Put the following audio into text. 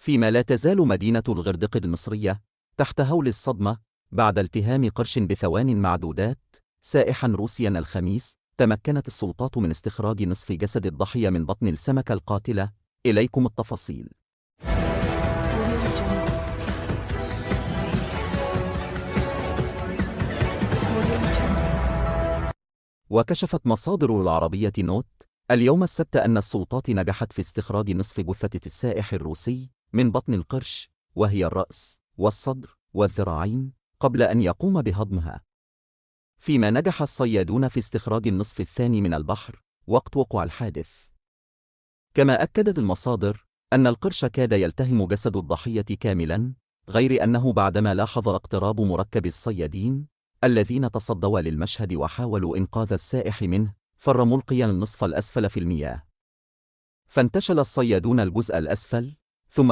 فيما لا تزال مدينة الغردقة المصرية تحت هول الصدمة بعد التهام قرش بثوان معدودات سائحا روسيا الخميس. تمكنت السلطات من استخراج نصف جسد الضحية من بطن السمكة القاتلة. إليكم التفاصيل. وكشفت مصادر العربية نوت اليوم السبت أن السلطات نجحت في استخراج نصف جثة السائح الروسي من بطن القرش، وهي الرأس والصدر والذراعين، قبل أن يقوم بهضمها. فيما نجح الصيادون في استخراج النصف الثاني من البحر وقت وقوع الحادث. كما أكدت المصادر أن القرش كاد يلتهم جسد الضحية كاملاً، غير أنه بعدما لاحظ اقتراب مركب الصيادين الذين تصدوا للمشهد وحاولوا إنقاذ السائح منه، فر ملقياً النصف الأسفل في المياه. فانتشل الصيادون الجزء الأسفل